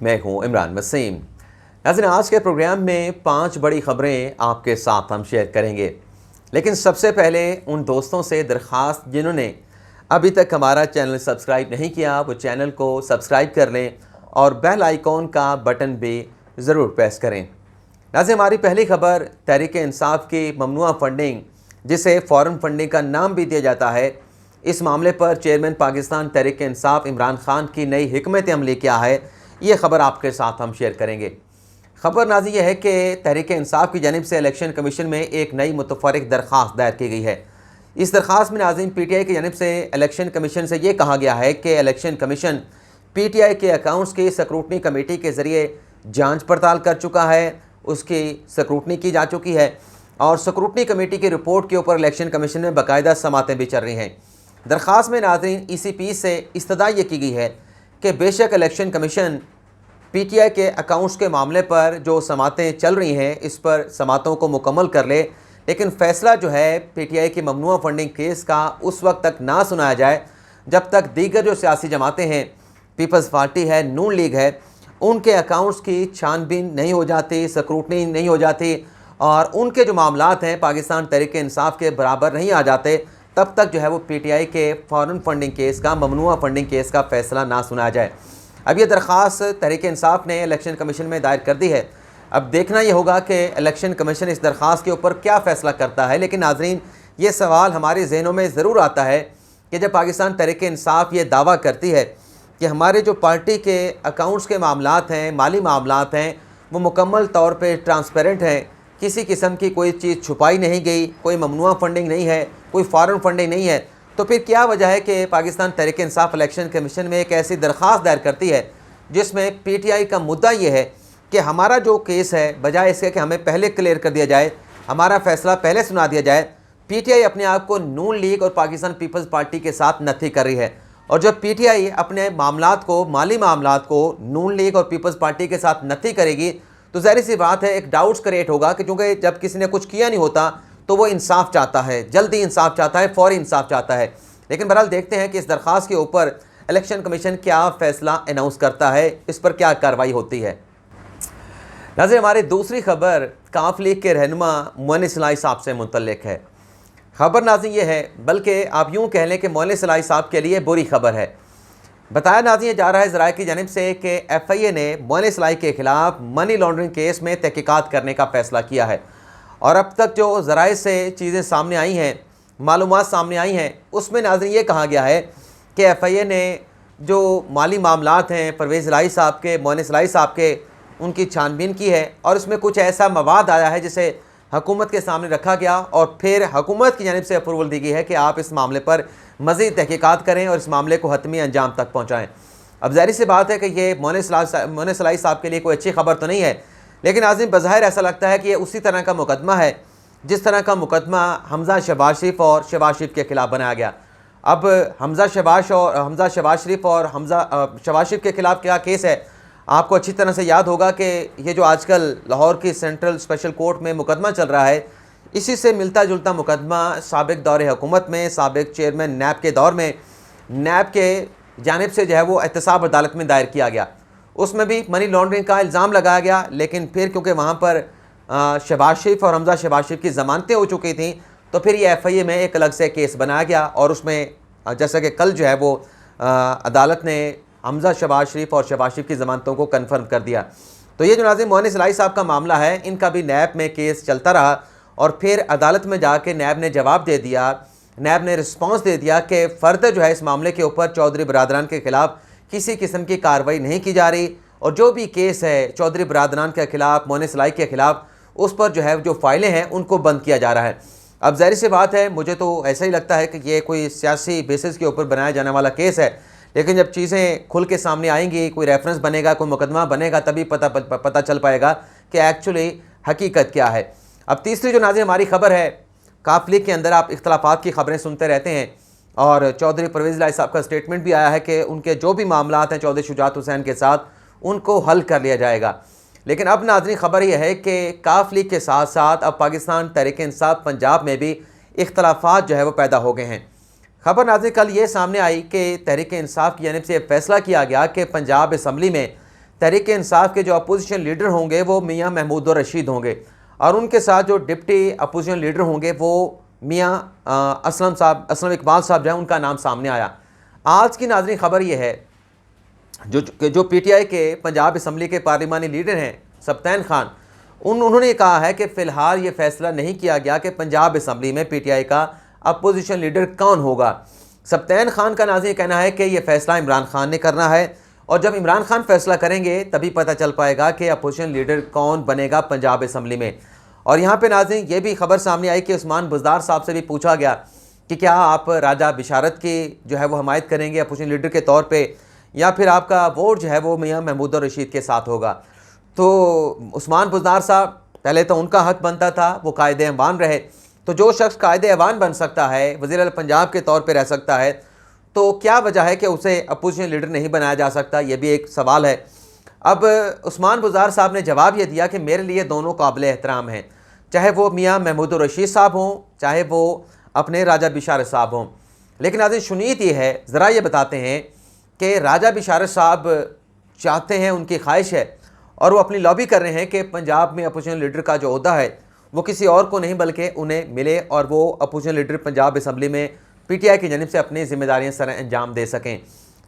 मैं हूं इमरान वसीम। नाज़रीन, आज के प्रोग्राम में 5 बड़ी खबरें आपके साथ हम शेयर करेंगे, लेकिन सबसे पहले उन दोस्तों से दरख्वास्त जिन्होंने अभी तक हमारा चैनल सब्सक्राइब नहीं किया, वो चैनल को सब्सक्राइब कर लें और बेल आइकॉन का बटन भी ज़रूर प्रेस करें। नाज़रीन, हमारी पहली खबर तहरीक इंसाफ की ममनुआ फंडिंग, जिसे फ़ॉरेन फंडिंग का नाम भी दिया जाता है, इस मामले पर चेयरमैन पाकिस्तान तहरीक इंसाफ इमरान खान की नई हिकमत अमली क्या है, ये ख़बर आपके साथ हम शेयर करेंगे। ख़बर नाज़रीन यह है कि तहरीक इंसाफ की जानिब से इलेक्शन कमीशन में एक नई मुतफ़र्रिक़ दरख्वास्त दायर की गई है। इस दरख्वास्त में नाज़रीन PTI की जानिब से इलेक्शन कमीशन से ये कहा गया है कि इलेक्शन कमीशन PTI के अकाउंट्स की स्क्रूटनी कमेटी के ज़रिए जाँच पड़ताल कर चुका है, उसकी स्क्रूटनी की जा चुकी है और स्क्रूटनी कमेटी की रिपोर्ट के ऊपर इलेक्शन कमीशन में बाकायदा समातें भी चल रही हैं। दरख्वास्त में नाज़रीन ECP से इस्तदा ये की गई है कि बेशक इलेक्शन कमीशन PTI के अकाउंट्स के मामले पर जो समातें चल रही हैं, इस पर समातों को मुकम्मल कर ले, लेकिन फ़ैसला जो है PTI की ममनुआ फंडिंग केस का उस वक्त तक ना सुनाया जाए जब तक दीगर जो सियासी जमातें हैं, पीपल्स पार्टी है, नून लीग है, उनके अकाउंट्स की छानबीन नहीं हो जाती, स्क्रूटनी नहीं हो जाती और उनके जो मामलात हैं पाकिस्तान तहरीक इंसाफ के बराबर नहीं आ जाते, तब तक जो है वो PTI के फ़ॉरेन फंडिंग केस का, ममनुआ फंडिंग केस का फ़ैसला ना सुनाया जाए। अब ये दरख्वास्त तहरीक इंसाफ ने इलेक्शन कमीशन में दायर कर दी है। अब देखना ये होगा कि इलेक्शन कमीशन इस दरख्वास्त के ऊपर क्या फ़ैसला करता है। लेकिन नाज़रीन, ये सवाल हमारे जहनों में ज़रूर आता है कि जब पाकिस्तान तहरीक इंसाफ ये दावा करती है कि हमारे जो पार्टी के अकाउंट्स के मामलात हैं, माली मामलात हैं, वो मुकम्मल तौर पर ट्रांसपेरेंट हैं, किसी किस्म की कोई चीज़ छुपाई नहीं गई, कोई ममनुआ फंडिंग नहीं है, कोई फ़ॉरेन फंडिंग नहीं है, तो फिर क्या वजह है कि पाकिस्तान तहरीक इंसाफ इलेक्शन कमीशन में एक ऐसी दरख्वास्त दायर करती है जिसमें PTI का मुद्दा ये है कि हमारा जो केस है, बजाय इसके कि हमें पहले क्लियर कर दिया जाए, हमारा फ़ैसला पहले सुना दिया जाए, PTI अपने आप को नून लीग और पाकिस्तान पीपल्स पार्टी के साथ नथी कर रही है। और जब PTI अपने मामलात को, माली मामलात को नून लीग और पीपल्स पार्टी के साथ नथी करेगी, तो ज़ाहिर सी बात है एक डाउट्स क्रिएट होगा कि चूँकि जब किसी ने कुछ किया नहीं होता तो वो इंसाफ चाहता है, जल्दी इंसाफ चाहता है, फ़ौरी इंसाफ चाहता है। लेकिन बहरहाल देखते हैं कि इस दरख्वास्त के ऊपर इलेक्शन कमीशन क्या फ़ैसला अनाउंस करता है, इस पर क्या कार्रवाई होती है। नाज़रीन, हमारी दूसरी खबर काफ लीग के रहनुमा मोइन सलाई साहब से मुतल्लिक है। ख़बर नाज़रीन ये है, बल्कि आप यूँ कह लें कि मोइन सलाई साहब के लिए बुरी खबर है। बताया नाज़रीन जा रहा है ज़राए की जानिब से कि FIA ने मोइन सलाई के ख़िलाफ़ मनी लॉन्ड्रिंग केस में तहकीकात करने का फ़ैसला किया है और अब तक जो ज़राए से चीज़ें सामने आई हैं, मालूमात सामने आई हैं, उसमें नाज़रीन ये कहा गया है कि FIA ने जो माली मामलात हैं परवेज़ इलाही साहब के, मोइन इलाही साहब के, उनकी छानबीन की है और उसमें कुछ ऐसा मवाद आया है जिसे हुकूमत के सामने रखा गया और फिर हुकूमत की जानिब से अप्रूवल दी गई है कि आप इस मामले पर मज़ीद तहकीकात करें और इस मामले को हतमी अंजाम तक पहुँचाएँ। अब ज़ाहिर सी बात है कि ये मोइन इलाही साहब के लिए कोई अच्छी खबर तो नहीं है, लेकिन नाज़रीन बज़ाहिर ऐसा लगता है कि ये उसी तरह का मुकदमा है जिस तरह का मुकदमा हमज़ा शहबाज शरीफ और शहबाज शरीफ के ख़िलाफ़ बनाया गया। अब हमज़ा शहबाज शरीफ और शहबाज शरीफ के ख़िलाफ़ क्या केस है, आपको अच्छी तरह से याद होगा कि ये जो आजकल लाहौर की सेंट्रल स्पेशल कोर्ट में मुकदमा चल रहा है, इसी से मिलता जुलता मुकदमा साबिक़ दौर हुकूमत में, साबिक़ चेयरमैन नैब के दौर में नैब के जानिब से जो है वो एहतसाब अदालत में दायर किया गया। उसमें भी मनी लॉन्ड्रिंग का इल्ज़ाम लगाया गया, लेकिन फिर क्योंकि वहाँ पर शहबाज शरीफ और हमज़ा शहबाज शरीफ की ज़मानतें हो चुकी थी, तो फिर ये FIA में एक अलग से केस बनाया गया और उसमें जैसा कि कल जो है वो अदालत ने हमज़ा शहबाज शरीफ और शहबाज शरीफ की ज़मानतों को कन्फर्म कर दिया। तो ये जो नाज़रीन मोइन इलाही साहब का मामला है, इनका भी नैब में केस चलता रहा और फिर अदालत में जाके नैब ने जवाब दे दिया, नैब ने रिस्पॉन्स दे दिया कि फ़र्द जो है इस मामले के ऊपर चौधरी बरादरान के ख़िलाफ़ किसी किस्म की कार्रवाई नहीं की जा रही और जो भी केस है चौधरी बरादरान के ख़िलाफ़, मोइन इलाही के ख़िलाफ़, उस पर जो है जो फाइलें हैं उनको बंद किया जा रहा है। अब ज़ाहिर सी बात है, मुझे तो ऐसा ही लगता है कि ये कोई सियासी बेसिस के ऊपर बनाया जाने वाला केस है, लेकिन जब चीज़ें खुल के सामने आएंगी, कोई रेफरेंस बनेगा, कोई मुकदमा बनेगा, तभी पता चल पाएगा कि एक्चुअली हकीकत क्या है। अब तीसरी जो नाज़रीन हमारी खबर है, काफ लीग के अंदर आप इख्तलाफात की खबरें सुनते रहते हैं और चौधरी परवेज़ इलाही साहब का स्टेटमेंट भी आया है कि उनके जो भी मामलात हैं चौधरी शुजात हुसैन के साथ, उनको हल कर लिया जाएगा। लेकिन अब नाज़रीन खबर यह है कि काफ लीग के साथ साथ अब पाकिस्तान तहरीक इंसाफ पंजाब में भी इख्तलाफात जो है वो पैदा हो गए हैं। खबर नाज़रीन कल ये सामने आई कि तहरीक इंसाफ की जानिब से फैसला किया गया कि पंजाब असम्बली में तहरीक इंसाफ के जो अपोजिशन लीडर होंगे वो मियाँ महमूद रशीद होंगे, और उनके साथ जो डिप्टी अपोजिशन लीडर होंगे वो मियाँ असलम इकबाल साहब जो है, उनका नाम सामने आया। आज की नाज़रीन खबर ये है, जो PTI के पंजाब असम्बली के पार्लिमानी लीडर हैं सब्तैन खान, उन्होंने कहा है कि फ़िलहाल ये फ़ैसला नहीं किया गया कि पंजाब असम्बली में PTI का अपोजिशन लीडर कौन होगा। सब्तैन खान का नाज़रीन कहना है कि ये फ़ैसला इमरान खान ने करना है, और जब इमरान खान फ़ैसला करेंगे तभी पता चल पाएगा कि अपोजिशन लीडर कौन बनेगा पंजाब असम्बली में। और यहाँ पे नाज़रीन ये भी खबर सामने आई कि उस्मान बुज़दार साहब से भी पूछा गया कि क्या आप राजा बिशारत की जो है वो हमायत करेंगे अपोजिशन लीडर के तौर पे, या फिर आपका वोट जो है वो मियाँ महमूद रशीद के साथ होगा। तो उस्मान बुज़दार साहब, पहले तो उनका हक बनता था, वो कायदे अवान रहे, तो जो शख्स कायदे अवान बन सकता है, वज़ीर पंजाब के तौर पे रह सकता है, तो क्या वजह है कि उसे अपोजिशन लीडर नहीं बनाया जा सकता, ये भी एक सवाल है। अब उस्मान बुज़दार साहब ने जवाब ये दिया कि मेरे लिए दोनों काबिल एहतराम हैं, चाहे वो मियाँ महमूद रशीद साहब हों, चाहे वो अपने राजा बिशारत साहब हों। लेकिन नाज़रीन सुनीत ये है, ज़रा ये बताते हैं कि राजा बिशारत साहब चाहते हैं, उनकी ख्वाहिश है, और वो अपनी लॉबी कर रहे हैं कि पंजाब में अपोजिशन लीडर का जो ओहदा है वो किसी और को नहीं बल्कि उन्हें मिले, और वो अपोजिशन लीडर पंजाब असम्बली में PTI की जानिब से अपनी ज़िम्मेदारियाँ सर अंजाम दे सकें।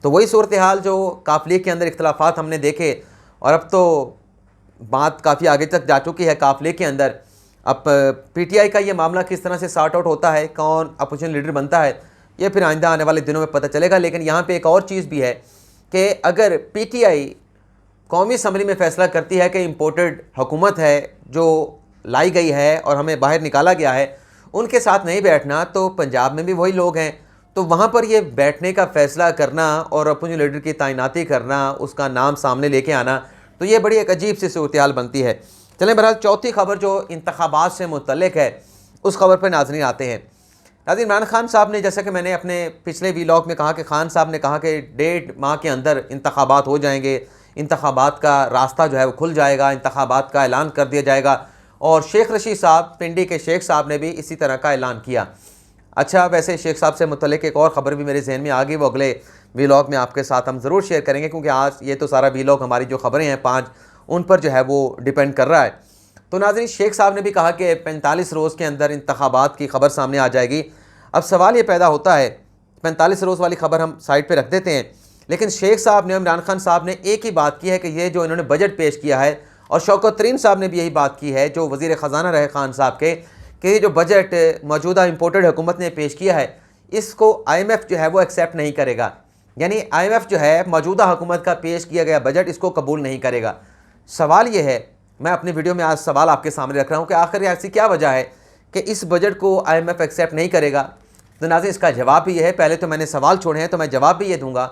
तो वही सूरत हाल जो काफ़िले के अंदर इख्तलाफात हमने देखे, और अब तो बात काफ़ी आगे तक जा चुकी है काफ़िले के अंदर। अब PTI का ये मामला किस तरह से सॉर्ट आउट होता है, कौन अपोजिशन लीडर बनता है, ये फिर आइंदा आने वाले दिनों में पता चलेगा। लेकिन यहाँ पे एक और चीज़ भी है कि अगर PTI कौमी असम्बली में फ़ैसला करती है कि इम्पोर्टेड हुकूमत है जो लाई गई है और हमें बाहर निकाला गया है, उनके साथ नहीं बैठना, तो पंजाब में भी वही लोग हैं, तो वहाँ पर ये बैठने का फ़ैसला करना और अपोजिशन लीडर की तैनाती करना, उसका नाम सामने लेके आना, तो ये बड़ी एक अजीब सी सूरत हाल बनती है। चलें बहरहाल चौथी खबर जो इंतखाबात से मुतल्लिक है, उस खबर पर नाज़रीन आते हैं। नाज़रीन इमरान खान साहब ने, जैसा कि मैंने अपने पिछले वीलॉग में कहा कि खान साहब ने कहा कि 1.5 माह के अंदर इंतखाबात हो जाएंगे, इंतखाबात का रास्ता जो है वो खुल जाएगा, इंतखाबात का ऐलान कर दिया जाएगा। और शेख रशीद साहब, पिंडी के शेख साहब ने भी इसी तरह का ऐलान किया। अच्छा, वैसे शेख साहब से मुतल्लिक एक और ख़बर भी मेरे जहन में आ गई, वो अगले वीलॉग में आपके साथ हम ज़रूर शेयर करेंगे, क्योंकि आज ये तो सारा वीलॉग हमारी जो ख़बरें हैं 5, उन पर जो है वो डिपेंड कर रहा है। तो नाज़रीन शेख साहब ने भी कहा कि 45 रोज़ के अंदर इंतखाबात की खबर सामने आ जाएगी। अब सवाल ये पैदा होता है, 45 रोज़ वाली खबर हम साइड पर रख देते हैं, लेकिन शेख साहब ने, इमरान खान साहब ने एक ही बात की है कि ये जो इन्होंने बजट पेश किया है, और शौकत तरीन साहब ने भी यही बात की है जो वज़ीर ख़जाना रहे खान साहब के, कि ये जो बजट मौजूदा इम्पोर्टेड हुकूमत ने पेश किया है, इसको IMF जो है वो एक्सेप्ट नहीं करेगा। यानी IMF जो है मौजूदा हुकूमत का पेश किया गया बजट, इसको कबूल नहीं करेगा। सवाल ये है, मैं अपनी वीडियो में आज सवाल आपके सामने रख रहा हूँ कि आखिर ऐसी क्या वजह है कि इस बजट को IMF एक्सेप्ट नहीं करेगा। तो नाज़रीन इसका जवाब भी ये है, पहले तो मैंने सवाल छोड़े हैं, तो मैं जवाब भी ये दूँगा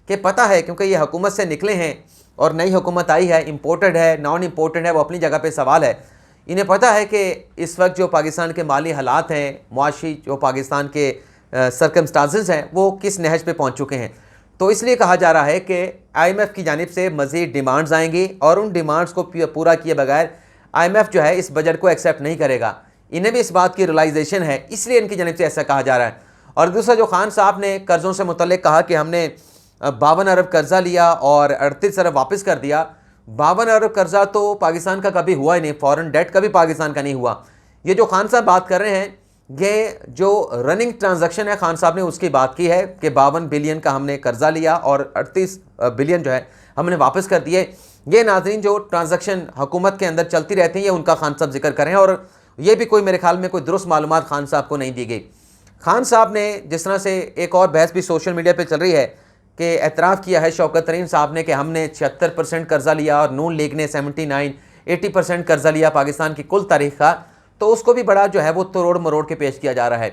कि पता है, क्योंकि ये हुकूमत से निकले हैं और नई हुकूमत आई है, इम्पोर्टेड है, नॉन इम्पोर्टेड है, वो अपनी जगह पे सवाल है। इन्हें पता है कि इस वक्त जो पाकिस्तान के माली हालात हैं, मुआशी जो पाकिस्तान के सर्कमस्टांसेस हैं, वो किस नहज पे पहुंच चुके हैं। तो इसलिए कहा जा रहा है कि IMF की जानिब से मज़ीद डिमांड्स आएंगी, और उन डिमांड्स को पूरा किए बगैर IMF जो है इस बजट को एक्सेप्ट नहीं करेगा। इन्हें भी इस बात की रियलाइजेशन है, इसलिए इनकी जानिब से ऐसा कहा जा रहा है। और दूसरा, जो खान साहब ने कर्ज़ों से मुतल्लिक कहा कि हमने 52 अरब कर्ज़ा लिया और 38 अरब वापस कर दिया। 52 अरब कर्ज़ा तो पाकिस्तान का कभी हुआ ही नहीं, फॉरेन डेट कभी पाकिस्तान का नहीं हुआ। ये जो खान साहब बात कर रहे हैं, ये जो रनिंग ट्रांजैक्शन है, खान साहब ने उसकी बात की है कि 52 बिलियन का हमने कर्ज़ा लिया और 38 बिलियन जो है हमने वापस कर दिए। ये नाज़रीन जो ट्रांजैक्शन हुकूमत के अंदर चलती रहती हैं, ये उनका खान साहब जिक्र करें, और ये भी कोई मेरे ख्याल में कोई दुरुस्त मालूमात खान साहब को नहीं दी गई। खान साहब ने जिस तरह से एक और बहस भी सोशल मीडिया पे चल रही है कि एतराफ़ किया है शौकत तरीन साहब ने कि हमने 76% कर्ज़ा लिया और नून लीग ने 80% कर्ज़ा लिया पाकिस्तान की कुल तारीख का, तो उसको भी बड़ा जो है वो तोड़ मरोड़ के पेश किया जा रहा है।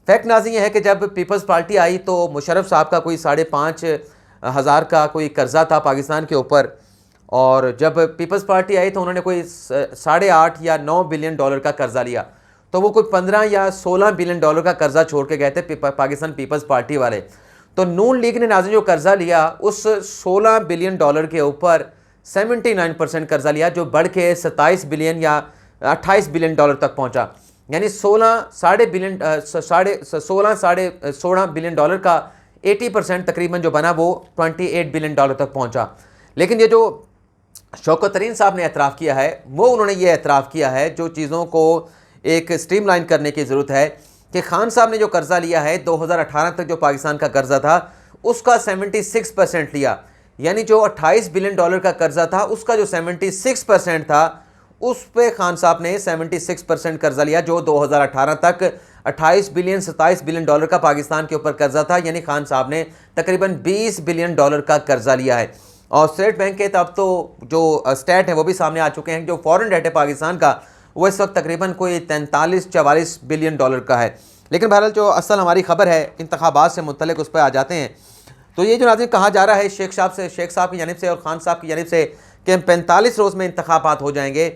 फैक्ट नाज़रीन ये है कि जब पीपल्स पार्टी आई तो मुशर्रफ साहब का कोई 5,500 का कोई कर्ज़ा था पाकिस्तान के ऊपर, और जब पीपल्स पार्टी आई तो उन्होंने कोई 8.5 या 9 बिलियन डॉलर का कर्ज़ा लिया। तो वो कोई 15 या 16 बिलियन डॉलर का कर्ज़ा छोड़ के गए थे पाकिस्तान पीपल्स पार्टी वाले। तो नून लीग ने नाज़रीन जो कर्ज़ा लिया, उस 16 बिलियन डॉलर के ऊपर 79% कर्ज़ा लिया, जो बढ़ के 27 बिलियन या 28 बिलियन डॉलर तक पहुंचा। यानी 16 बिलियन डॉलर का 80% तकरीबन जो बना वो 28 बिलियन डॉलर तक पहुंचा। लेकिन ये जो शौकत तरीन साहब ने एतराफ़ किया है, वो उन्होंने ये एतराफ़ किया है जो चीज़ों को एक स्ट्रीमलाइन करने की ज़रूरत है कि खान साहब ने जो कर्ज़ा लिया है 2018 तक जो पाकिस्तान का कर्ज़ा था उसका 76% लिया, यानी जो 28 बिलियन डॉलर का कर्ज़ा था उसका जो 76% था उस पे खान साहब ने 76% कर्ज़ा लिया। जो 2018 तक 27 बिलियन डॉलर का पाकिस्तान के ऊपर कर्ज़ा था, यानी खान साहब ने तकरीबन 20 बिलियन डॉलर का कर्ज़ा लिया है। और स्टेट बैंक के तब तो जो स्टेट है वो भी सामने आ चुके हैं, जो फॉरेन डेट है पाकिस्तान का वो इस वक्त तकरीबन कोई 43-44 बिलियन डॉलर का है। लेकिन बहरहाल जो असल हमारी खबर है इंतखाबात से मुतल्लिक उस पर आ जाते हैं। तो ये जो नाज़रीन कहा जा रहा है शेख साहब की जानिब से और ख़ान साहब की जानिब से कि 45 रोज़ में इंतखाबात हो जाएंगे,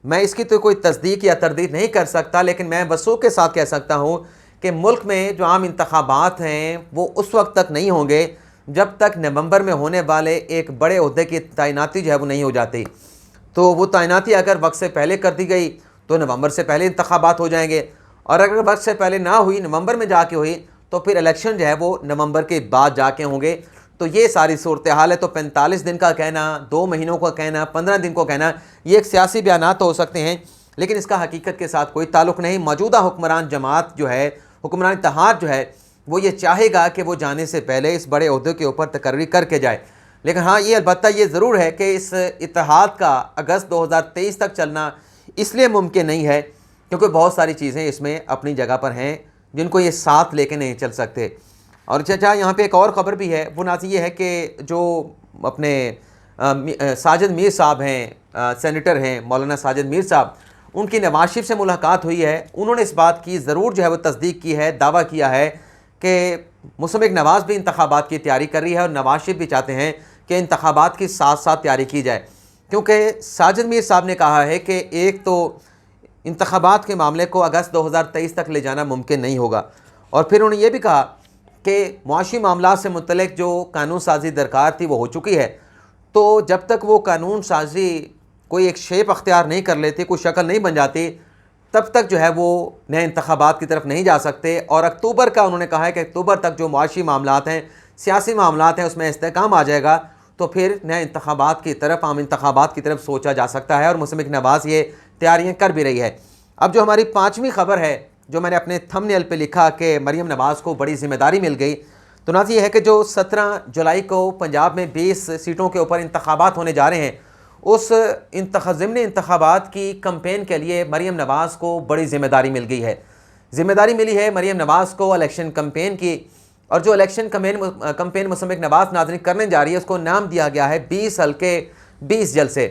मैं इसकी तो कोई तस्दीक या तरदीद नहीं कर सकता, लेकिन मैं वसूख के साथ कह सकता हूँ कि मुल्क में जो आम इंतखाबात हैं वो उस वक्त तक नहीं होंगे जब तक नवंबर में होने वाले एक बड़े ओहदे की तैनाती जो है वो नहीं हो जाती। तो वो तैनाती अगर वक्त से पहले कर दी गई तो नवंबर से पहले इंतखाबात हो जाएंगे, और अगर वक्त से पहले ना हुई, नवंबर में जाके हुई, तो फिर इलेक्शन जो है वो नवंबर के बाद जाके होंगे। तो ये सारी सूरत हाल है। तो 45 दिन का कहना, 2 महीनों का कहना, 15 दिन को कहना, ये एक सियासी बयानात तो हो सकते हैं, लेकिन इसका हकीकत के साथ कोई ताल्लुक़ नहीं। मौजूदा हुक्मरान जमात जो है, हुक्मरान इत्तेहाद जो है, वो ये चाहेगा कि वो जाने से पहले इस बड़े ओहदे के ऊपर तकर्री करके जाए। लेकिन हाँ, ये अलबत्ता ये ज़रूर है कि इस इत्तेहाद का अगस्त 2023 तक चलना इसलिए मुमकिन नहीं है क्योंकि बहुत सारी चीज़ें इसमें अपनी जगह पर हैं जिनको ये साथ लेके नहीं चल सकते। और चाचा यहाँ पे एक और ख़बर भी है, वो नाज़ी ये है कि जो अपने साजिद मीर साहब हैं, सेनेटर हैं मौलाना साजिद मीर साहब, उनकी नवाज शरीफ से मुलाकात हुई है। उन्होंने इस बात की ज़रूर जो है वो तस्दीक की है, दावा किया है कि मुसम्मिक नवाज़ भी इंतखाबात की तैयारी कर रही है और नवाज शरीफ भी चाहते हैं कि इंतखाबात की साथ साथ तैयारी की जाए, क्योंकि साजिद मीर साहब ने कहा है कि एक तो इंतखाबात के मामले को अगस्त 2023 तक ले जाना मुमकिन नहीं होगा, और फिर उन्होंने ये भी कहा कि मुआशी मामला से मुतल्लिक जो कानून साजी दरकार थी वो हो चुकी है। तो जब तक वो कानून साजी कोई एक शेप अख्तियार नहीं कर लेती, कोई शक्ल नहीं बन जाती, तब तक जो है वो नए इंतखाबात की तरफ नहीं जा सकते। और अक्टूबर का उन्होंने कहा है कि अक्टूबर तक जो मुआशी मामलात हैं, सियासी मामलात हैं, उसमें इस्तेहकाम आ जाएगा तो फिर नए इंतखाबात की तरफ, आम इंतखाबात की तरफ सोचा जा सकता है। और मुसम्मिक नवाज़ ये तैयारियाँ कर भी रही है। अब जो हमारी 5वीं खबर है, जो मैंने अपने थंबनेल पे लिखा कि मरीम नवाज़ को बड़ी जिम्मेदारी मिल गई, तो नाज़ ये है कि जो 17 जुलाई को पंजाब में 20 सीटों के ऊपर इंतखाबात होने जा रहे हैं, उस ज़िमनी इंतखाबात की कैंपेन के लिए मरीम नवाज़ को बड़ी जिम्मेदारी मिल गई है। जिम्मेदारी मिली है मरीम नवाज़ को इलेक्शन कैंपेन की, और जो इलेक्शन कैंपेन मुसम्मिक नवाज़ नाज़रीन करने जा रही है उसको नाम दिया गया है 20 हल्के 20 जलसे।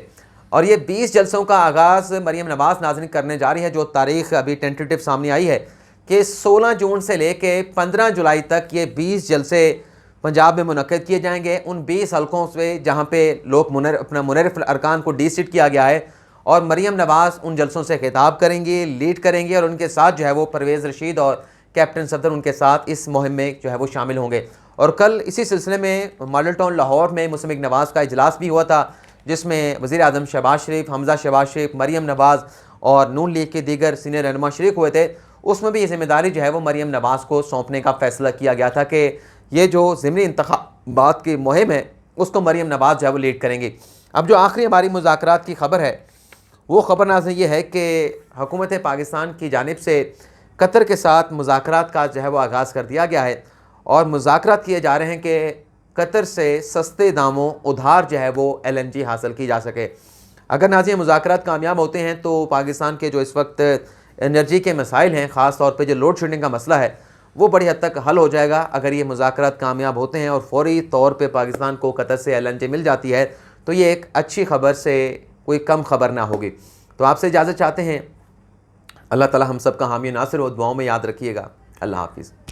और ये 20 जलसों का आगाज़ मरीम नवाज़ नाज़रीन करने जा रही है। जो तारीख़ अभी टेंटेटिव सामने आई है कि 16 जून से लेके 15 जुलाई तक ये 20 जलसे पंजाब में मुनक़्क़िद किए जाएंगे। उन 20 हलकों से जहाँ पे लोग अपना मुनर्रिफ अरकान को डीसीट किया गया है, और मरीम नवाज़ उन जलसों से खिताब करेंगी, लीड करेंगे, और उनके साथ जो है वो परवेज़ रशीद और कैप्टन सफदर उनके साथ इस मुहिम में जो है वो शामिल होंगे। और कल इसी सिलसिले में मॉडल टाउन लाहौर में मुसम्मिक नवाज़ का इजलास भी हुआ था, जिसमें वज़ीर आज़म शहबाज शरीफ, हमज़ा शहबाज शरीफ, मरीम नवाज़ और नून लीग के दीगर सीनियर रहनुमा शरीक हुए थे। उसमें भी ये जिम्मेदारी जो है वो मरीम नवाज़ को सौंपने का फ़ैसला किया गया था कि ये जो ज़िमनी इंतखाबात की मुहिम है उसको मरीम नवाज़ जो है वो लीड करेंगी। अब जो आखिरी हमारी मुज़ाकरात की ख़बर है, वो ख़बर नाज़रीन ये है कि हुकूमत पाकिस्तान की जानिब से कतर के साथ मुज़ाकरात का जो है वो आगाज़ कर दिया गया है, और मुज़ाकरात किए जा रहे हैं कि कतर से सस्ते दामों उधार जो है वो LNG हासिल की जा सके। अगर नाज़रीन मुज़ाकरात कामयाब होते हैं तो पाकिस्तान के जो इस वक्त एनर्जी के मसाइल हैं, ख़ास तौर पे जो लोड शेडिंग का मसला है, वो बड़ी हद तक हल हो जाएगा अगर ये मुज़ाकरात कामयाब होते हैं और फ़ौरी तौर पे पाकिस्तान को कतर से LNG मिल जाती है, तो ये एक अच्छी खबर से कोई कम खबर ना होगी। तो आपसे इजाज़त चाहते हैं। अल्लाह ताला हम सब का हामी नासिर और दुआओं में याद रखिएगा। अल्लाह हाफ़िज़।